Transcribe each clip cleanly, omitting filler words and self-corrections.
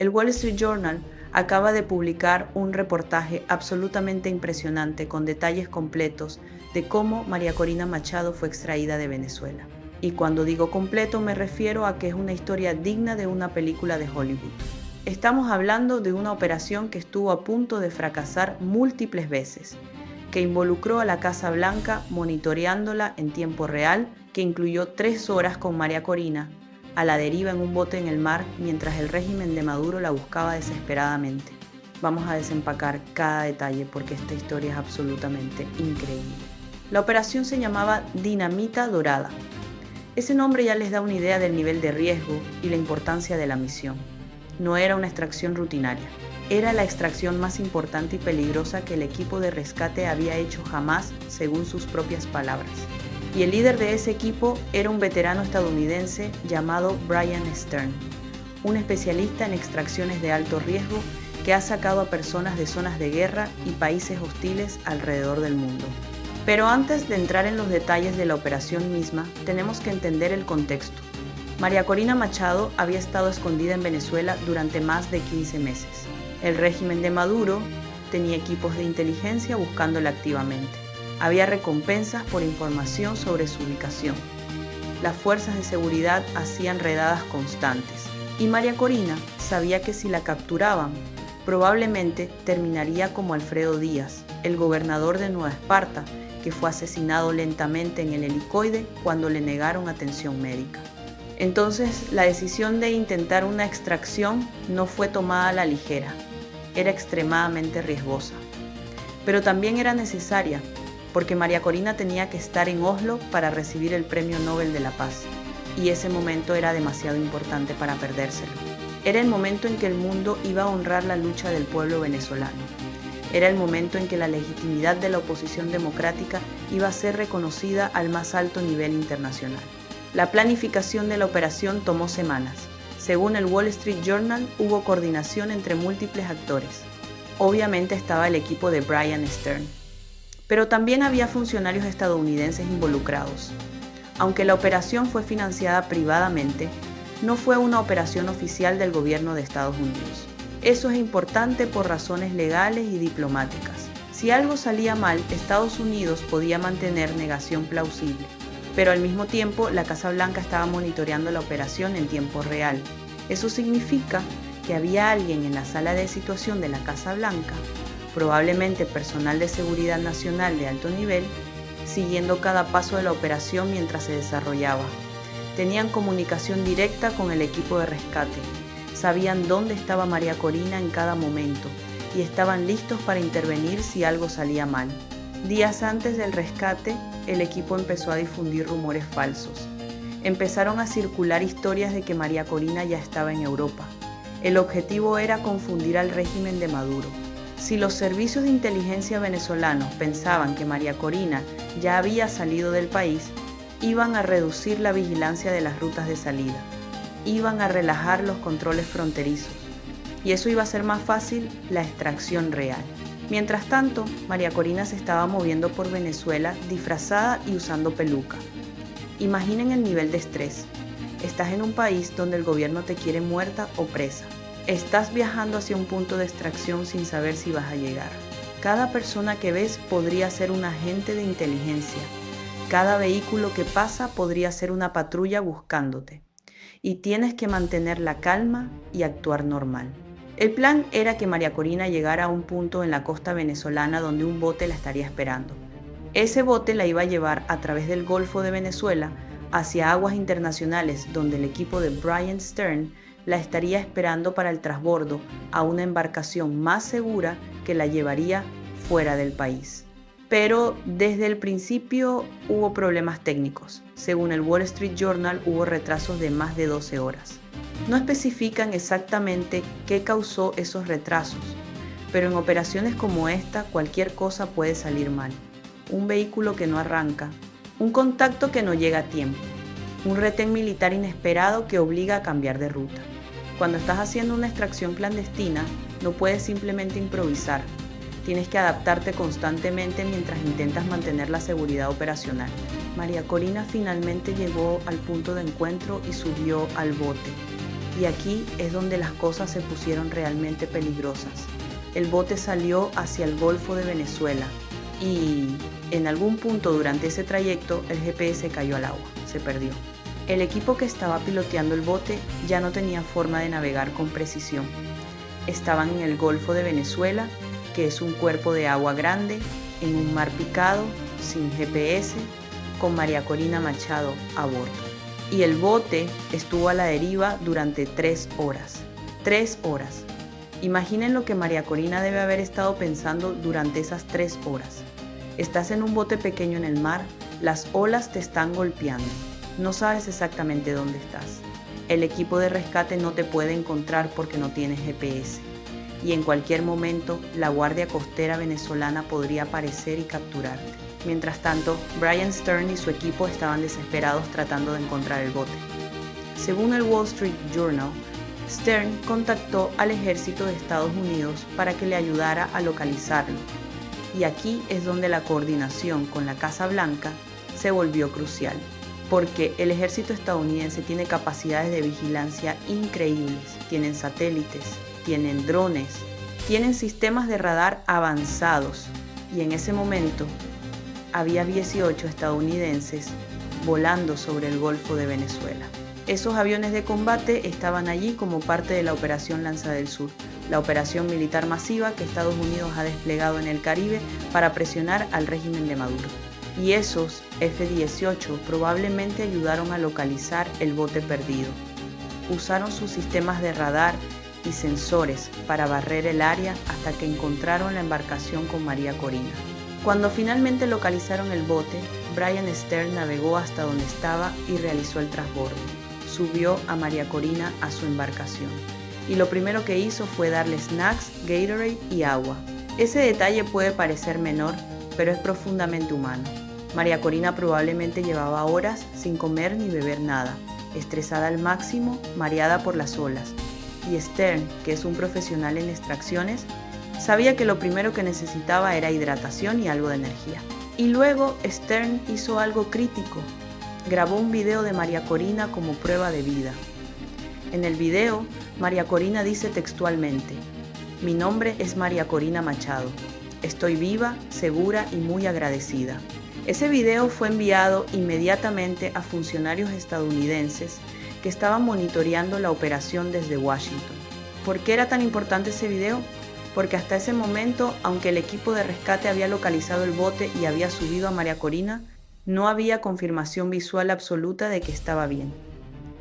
El Wall Street Journal acaba de publicar un reportaje absolutamente impresionante con detalles completos de cómo María Corina Machado fue extraída de Venezuela. Y cuando digo completo me refiero a que es una historia digna de una película de Hollywood. Estamos hablando de una operación que estuvo a punto de fracasar múltiples veces, que involucró a la Casa Blanca monitoreándola en tiempo real, que incluyó 3 horas con María Corina a la deriva en un bote en el mar mientras el régimen de Maduro la buscaba desesperadamente. Vamos a desempacar cada detalle porque esta historia es absolutamente increíble. La operación se llamaba Dinamita Dorada. Ese nombre ya les da una idea del nivel de riesgo y la importancia de la misión. No era una extracción rutinaria, era la extracción más importante y peligrosa que el equipo de rescate había hecho jamás, según sus propias palabras. Y el líder de ese equipo era un veterano estadounidense llamado Brian Stern, un especialista en extracciones de alto riesgo que ha sacado a personas de zonas de guerra y países hostiles alrededor del mundo. Pero antes de entrar en los detalles de la operación misma, tenemos que entender el contexto. María Corina Machado había estado escondida en Venezuela durante más de 15 meses. El régimen de Maduro tenía equipos de inteligencia buscándola activamente. Había recompensas por información sobre su ubicación. Las fuerzas de seguridad hacían redadas constantes. Y María Corina sabía que si la capturaban, probablemente terminaría como Alfredo Díaz, el gobernador de Nueva Esparta, que fue asesinado lentamente en el helicoide cuando le negaron atención médica. Entonces, la decisión de intentar una extracción no fue tomada a la ligera. Era extremadamente riesgosa. Pero también era necesaria, porque María Corina tenía que estar en Oslo para recibir el Premio Nobel de la Paz, y ese momento era demasiado importante para perdérselo. Era el momento en que el mundo iba a honrar la lucha del pueblo venezolano. Era el momento en que la legitimidad de la oposición democrática iba a ser reconocida al más alto nivel internacional. La planificación de la operación tomó semanas. Según el Wall Street Journal, hubo coordinación entre múltiples actores. Obviamente estaba el equipo de Brian Stern. Pero también había funcionarios estadounidenses involucrados. Aunque la operación fue financiada privadamente, no fue una operación oficial del gobierno de Estados Unidos. Eso es importante por razones legales y diplomáticas. Si algo salía mal, Estados Unidos podía mantener negación plausible, pero al mismo tiempo la Casa Blanca estaba monitoreando la operación en tiempo real. Eso significa que había alguien en la sala de situación de la Casa Blanca, probablemente personal de seguridad nacional de alto nivel, siguiendo cada paso de la operación mientras se desarrollaba. Tenían comunicación directa con el equipo de rescate, sabían dónde estaba María Corina en cada momento y estaban listos para intervenir si algo salía mal. Días antes del rescate, el equipo empezó a difundir rumores falsos. Empezaron a circular historias de que María Corina ya estaba en Europa. El objetivo era confundir al régimen de Maduro. Si los servicios de inteligencia venezolanos pensaban que María Corina ya había salido del país, iban a reducir la vigilancia de las rutas de salida. Iban a relajar los controles fronterizos. Y eso iba a hacer más fácil la extracción real. Mientras tanto, María Corina se estaba moviendo por Venezuela disfrazada y usando peluca. Imaginen el nivel de estrés. Estás en un país donde el gobierno te quiere muerta o presa. Estás viajando hacia un punto de extracción sin saber si vas a llegar. Cada persona que ves podría ser un agente de inteligencia. Cada vehículo que pasa podría ser una patrulla buscándote. Y tienes que mantener la calma y actuar normal. El plan era que María Corina llegara a un punto en la costa venezolana donde un bote la estaría esperando. Ese bote la iba a llevar a través del Golfo de Venezuela hacia aguas internacionales donde el equipo de Brian Stern la estaría esperando para el transbordo a una embarcación más segura que la llevaría fuera del país. Pero desde el principio hubo problemas técnicos. Según el Wall Street Journal, hubo retrasos de más de 12 horas. No especifican exactamente qué causó esos retrasos, pero en operaciones como esta cualquier cosa puede salir mal. Un vehículo que no arranca, un contacto que no llega a tiempo, un retén militar inesperado que obliga a cambiar de ruta. Cuando estás haciendo una extracción clandestina, no puedes simplemente improvisar. Tienes que adaptarte constantemente mientras intentas mantener la seguridad operacional. María Corina finalmente llegó al punto de encuentro y subió al bote. Y aquí es donde las cosas se pusieron realmente peligrosas. El bote salió hacia el Golfo de Venezuela y en algún punto durante ese trayecto el GPS cayó al agua, se perdió. El equipo que estaba piloteando el bote ya no tenía forma de navegar con precisión. Estaban en el Golfo de Venezuela, que es un cuerpo de agua grande, en un mar picado, sin GPS, con María Corina Machado a bordo. Y el bote estuvo a la deriva durante 3 horas. 3 horas. Imaginen lo que María Corina debe haber estado pensando durante esas 3 horas. Estás en un bote pequeño en el mar, las olas te están golpeando. No sabes exactamente dónde estás. El equipo de rescate no te puede encontrar porque no tienes GPS. Y en cualquier momento, la Guardia Costera venezolana podría aparecer y capturarte. Mientras tanto, Brian Stern y su equipo estaban desesperados tratando de encontrar el bote. Según el Wall Street Journal, Stern contactó al ejército de Estados Unidos para que le ayudara a localizarlo. Y aquí es donde la coordinación con la Casa Blanca se volvió crucial, porque el ejército estadounidense tiene capacidades de vigilancia increíbles, tienen satélites, tienen drones, tienen sistemas de radar avanzados, y en ese momento había 18 estadounidenses volando sobre el Golfo de Venezuela. Esos aviones de combate estaban allí como parte de la Operación Lanza del Sur, la operación militar masiva que Estados Unidos ha desplegado en el Caribe para presionar al régimen de Maduro. Y esos F-18 probablemente ayudaron a localizar el bote perdido. Usaron sus sistemas de radar y sensores para barrer el área hasta que encontraron la embarcación con María Corina. Cuando finalmente localizaron el bote, Brian Stern navegó hasta donde estaba y realizó el transbordo. Subió a María Corina a su embarcación y lo primero que hizo fue darle snacks, Gatorade y agua. Ese detalle puede parecer menor, pero es profundamente humano. María Corina probablemente llevaba horas sin comer ni beber nada, estresada al máximo, mareada por las olas. Y Stern, que es un profesional en extracciones, sabía que lo primero que necesitaba era hidratación y algo de energía. Y luego Stern hizo algo crítico. Grabó un video de María Corina como prueba de vida. En el video, María Corina dice textualmente: "Mi nombre es María Corina Machado. Estoy viva, segura y muy agradecida". Ese video fue enviado inmediatamente a funcionarios estadounidenses que estaban monitoreando la operación desde Washington. ¿Por qué era tan importante ese video? Porque hasta ese momento, aunque el equipo de rescate había localizado el bote y había subido a María Corina, no había confirmación visual absoluta de que estaba bien.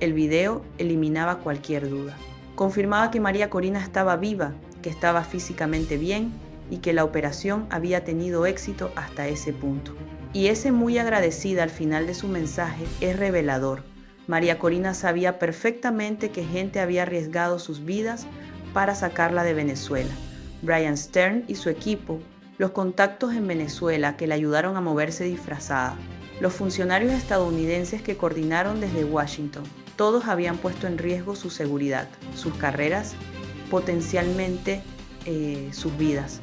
El video eliminaba cualquier duda. Confirmaba que María Corina estaba viva, que estaba físicamente bien y que la operación había tenido éxito hasta ese punto. Y ese muy agradecida al final de su mensaje es revelador. María Corina sabía perfectamente que gente había arriesgado sus vidas para sacarla de Venezuela. Brian Stern y su equipo, los contactos en Venezuela que le ayudaron a moverse disfrazada, los funcionarios estadounidenses que coordinaron desde Washington, todos habían puesto en riesgo su seguridad, sus carreras, potencialmente sus vidas,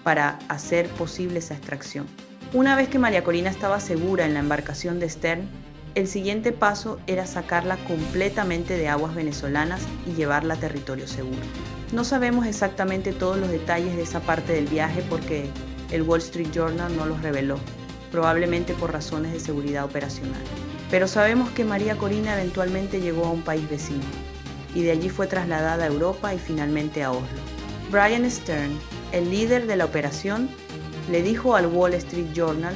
para hacer posible esa extracción. Una vez que María Corina estaba segura en la embarcación de Stern, el siguiente paso era sacarla completamente de aguas venezolanas y llevarla a territorio seguro. No sabemos exactamente todos los detalles de esa parte del viaje porque el Wall Street Journal no los reveló, probablemente por razones de seguridad operacional. Pero sabemos que María Corina eventualmente llegó a un país vecino y de allí fue trasladada a Europa y finalmente a Oslo. Brian Stern, el líder de la operación, le dijo al Wall Street Journal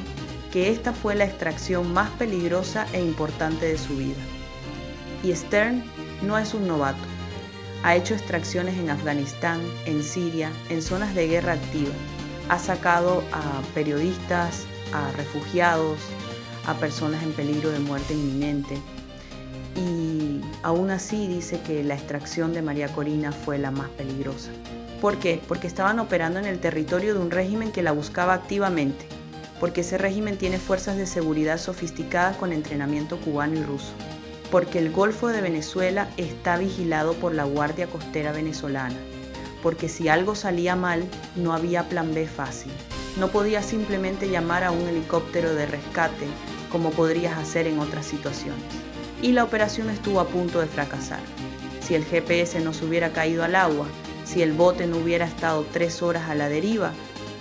que esta fue la extracción más peligrosa e importante de su vida. Y Stern no es un novato. Ha hecho extracciones en Afganistán, en Siria, en zonas de guerra activa. Ha sacado a periodistas, a refugiados, a personas en peligro de muerte inminente. Y aún así dice que la extracción de María Corina fue la más peligrosa. ¿Por qué? Porque estaban operando en el territorio de un régimen que la buscaba activamente. Porque ese régimen tiene fuerzas de seguridad sofisticadas con entrenamiento cubano y ruso. Porque el Golfo de Venezuela está vigilado por la Guardia Costera venezolana. Porque si algo salía mal, no había plan B fácil. No podías simplemente llamar a un helicóptero de rescate como podrías hacer en otras situaciones. Y la operación estuvo a punto de fracasar. si el GPS no se hubiera caído al agua, si el bote no hubiera estado 3 horas a la deriva,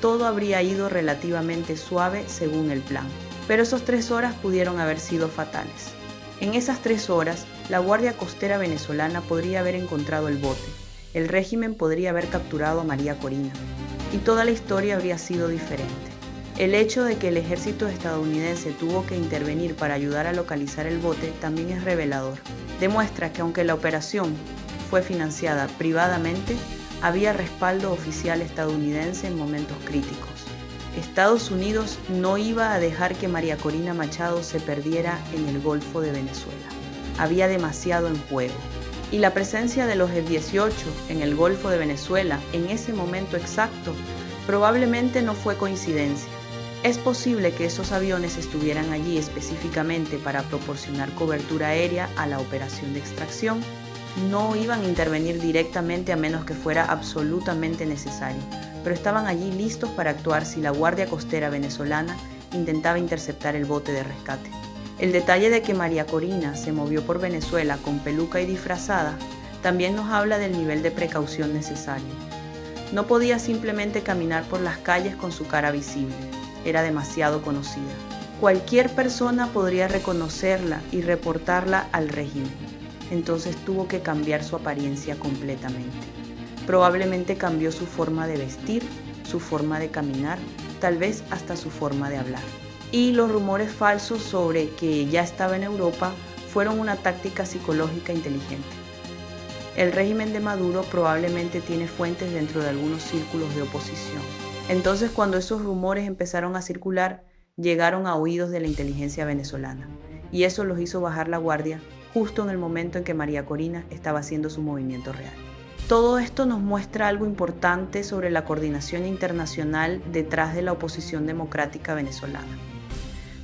todo habría ido relativamente suave según el plan. Pero esas 3 horas pudieron haber sido fatales. En esas 3 horas, la Guardia Costera venezolana podría haber encontrado el bote, el régimen podría haber capturado a María Corina, y toda la historia habría sido diferente. El hecho de que el ejército estadounidense tuvo que intervenir para ayudar a localizar el bote también es revelador. Demuestra que aunque la operación fue financiada privadamente, había respaldo oficial estadounidense en momentos críticos. Estados Unidos no iba a dejar que María Corina Machado se perdiera en el Golfo de Venezuela. Había demasiado en juego. Y la presencia de los F-18 en el Golfo de Venezuela en ese momento exacto probablemente no fue coincidencia. Es posible que esos aviones estuvieran allí específicamente para proporcionar cobertura aérea a la operación de extracción. No iban a intervenir directamente a menos que fuera absolutamente necesario, pero estaban allí listos para actuar si la Guardia Costera venezolana intentaba interceptar el bote de rescate. El detalle de que María Corina se movió por Venezuela con peluca y disfrazada también nos habla del nivel de precaución necesario. No podía simplemente caminar por las calles con su cara visible, era demasiado conocida. Cualquier persona podría reconocerla y reportarla al régimen, entonces tuvo que cambiar su apariencia completamente. Probablemente cambió su forma de vestir, su forma de caminar, tal vez hasta su forma de hablar. Y los rumores falsos sobre que ya estaba en Europa fueron una táctica psicológica inteligente. El régimen de Maduro probablemente tiene fuentes dentro de algunos círculos de oposición. Entonces, cuando esos rumores empezaron a circular, llegaron a oídos de la inteligencia venezolana. Y eso los hizo bajar la guardia justo en el momento en que María Corina estaba haciendo su movimiento real. Todo esto nos muestra algo importante sobre la coordinación internacional detrás de la oposición democrática venezolana.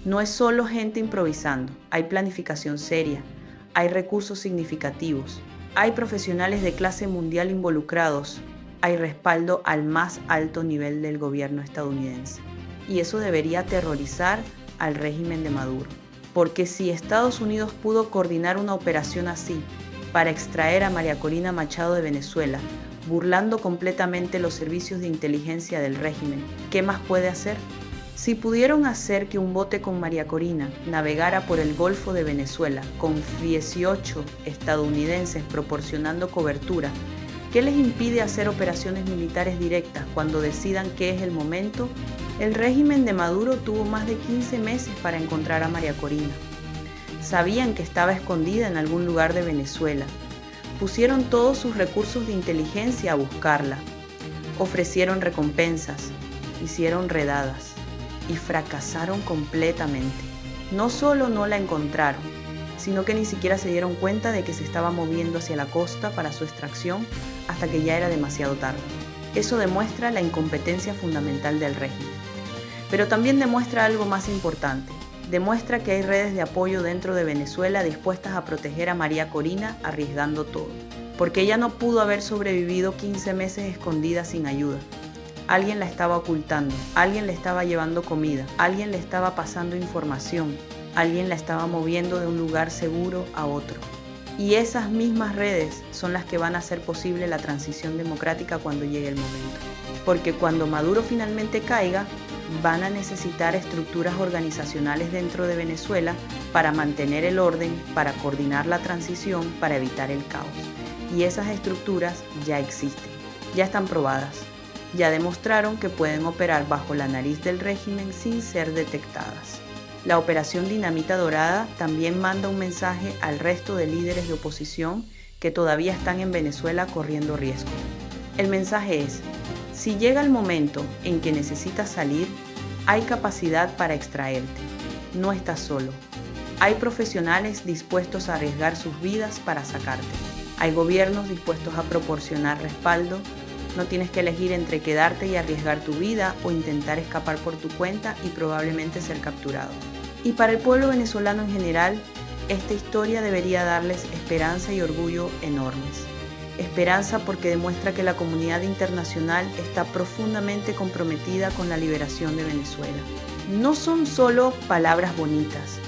No es solo gente improvisando, hay planificación seria, hay recursos significativos, hay profesionales de clase mundial involucrados, hay respaldo al más alto nivel del gobierno estadounidense. Y eso debería aterrorizar al régimen de Maduro. Porque si Estados Unidos pudo coordinar una operación así para extraer a María Corina Machado de Venezuela, burlando completamente los servicios de inteligencia del régimen, ¿qué más puede hacer? Si pudieron hacer que un bote con María Corina navegara por el Golfo de Venezuela con 18 estadounidenses proporcionando cobertura, ¿qué les impide hacer operaciones militares directas cuando decidan que es el momento? El régimen de Maduro tuvo más de 15 meses para encontrar a María Corina. Sabían que estaba escondida en algún lugar de Venezuela. Pusieron todos sus recursos de inteligencia a buscarla. Ofrecieron recompensas, hicieron redadas y fracasaron completamente. No solo no la encontraron, sino que ni siquiera se dieron cuenta de que se estaba moviendo hacia la costa para su extracción hasta que ya era demasiado tarde. Eso demuestra la incompetencia fundamental del régimen. Pero también demuestra algo más importante. Demuestra que hay redes de apoyo dentro de Venezuela dispuestas a proteger a María Corina arriesgando todo. Porque ella no pudo haber sobrevivido 15 meses escondida sin ayuda. Alguien la estaba ocultando, alguien le estaba llevando comida, alguien le estaba pasando información, alguien la estaba moviendo de un lugar seguro a otro. Y esas mismas redes son las que van a hacer posible la transición democrática cuando llegue el momento. Porque cuando Maduro finalmente caiga, van a necesitar estructuras organizacionales dentro de Venezuela para mantener el orden, para coordinar la transición, para evitar el caos. Y esas estructuras ya existen, ya están probadas. Ya demostraron que pueden operar bajo la nariz del régimen sin ser detectadas. La operación Dinamita Dorada también manda un mensaje al resto de líderes de oposición que todavía están en Venezuela corriendo riesgo. El mensaje es: si llega el momento en que necesitas salir, hay capacidad para extraerte. No estás solo. Hay profesionales dispuestos a arriesgar sus vidas para sacarte. Hay gobiernos dispuestos a proporcionar respaldo. No tienes que elegir entre quedarte y arriesgar tu vida o intentar escapar por tu cuenta y probablemente ser capturado. Y para el pueblo venezolano en general, esta historia debería darles esperanza y orgullo enormes. Esperanza porque demuestra que la comunidad internacional está profundamente comprometida con la liberación de Venezuela. No son solo palabras bonitas,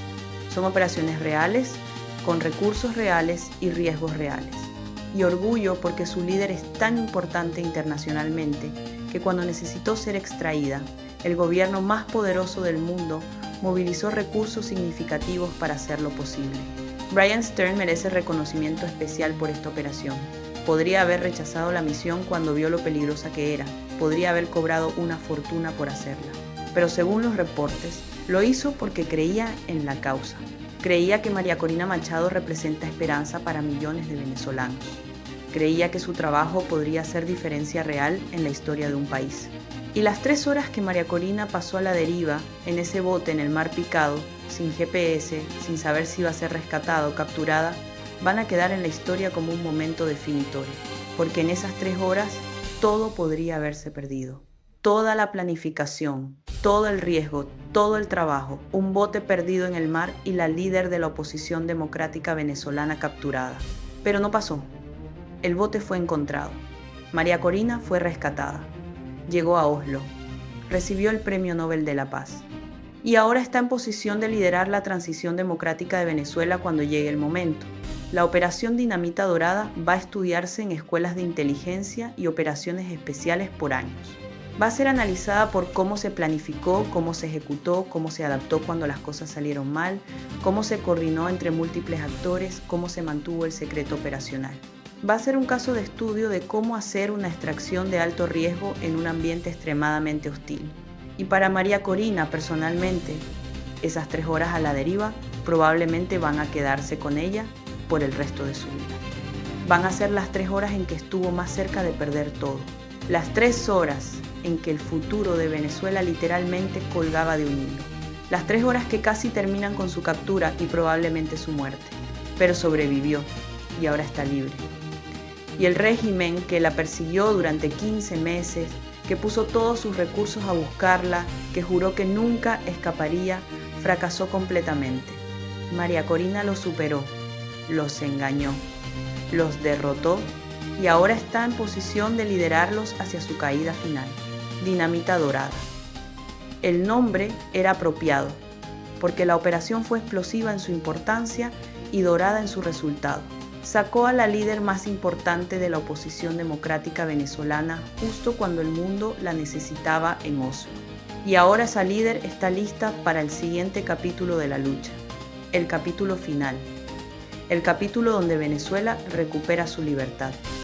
son operaciones reales, con recursos reales y riesgos reales. y orgullo porque su líder es tan importante internacionalmente que cuando necesitó ser extraída, el gobierno más poderoso del mundo movilizó recursos significativos para hacerlo posible. Brian Stern merece reconocimiento especial por esta operación. Podría haber rechazado la misión cuando vio lo peligrosa que era, podría haber cobrado una fortuna por hacerla, pero según los reportes, lo hizo porque creía en la causa. Creía que María Corina Machado representa esperanza para millones de venezolanos. Creía que su trabajo podría hacer diferencia real en la historia de un país. Y las 3 horas que María Corina pasó a la deriva, en ese bote en el mar picado, sin GPS, sin saber si iba a ser rescatada o capturada, van a quedar en la historia como un momento definitorio, porque en esas 3 horas todo podría haberse perdido. Toda la planificación, todo el riesgo, todo el trabajo, un bote perdido en el mar y la líder de la oposición democrática venezolana capturada. Pero no pasó. El bote fue encontrado. María Corina fue rescatada. Llegó a Oslo. Recibió el Premio Nobel de la Paz. Y ahora está en posición de liderar la transición democrática de Venezuela cuando llegue el momento. La Operación Dinamita Dorada va a estudiarse en escuelas de inteligencia y operaciones especiales por años. Va a ser analizada por cómo se planificó, cómo se ejecutó, cómo se adaptó cuando las cosas salieron mal, cómo se coordinó entre múltiples actores, cómo se mantuvo el secreto operacional. Va a ser un caso de estudio de cómo hacer una extracción de alto riesgo en un ambiente extremadamente hostil. Y para María Corina, personalmente, esas 3 horas a la deriva probablemente van a quedarse con ella por el resto de su vida. Van a ser las 3 horas en que estuvo más cerca de perder todo. Las 3 horas en que el futuro de Venezuela literalmente colgaba de un hilo. Las 3 horas que casi terminan con su captura y probablemente su muerte. Pero sobrevivió y ahora está libre. Y el régimen que la persiguió durante 15 meses, que puso todos sus recursos a buscarla, que juró que nunca escaparía, fracasó completamente. María Corina los superó, los engañó, los derrotó y ahora está en posición de liderarlos hacia su caída final. Dinamita Dorada. El nombre era apropiado, porque la operación fue explosiva en su importancia y dorada en su resultado. Sacó a la líder más importante de la oposición democrática venezolana justo cuando el mundo la necesitaba en Oslo. Y ahora esa líder está lista para el siguiente capítulo de la lucha, el capítulo final, el capítulo donde Venezuela recupera su libertad.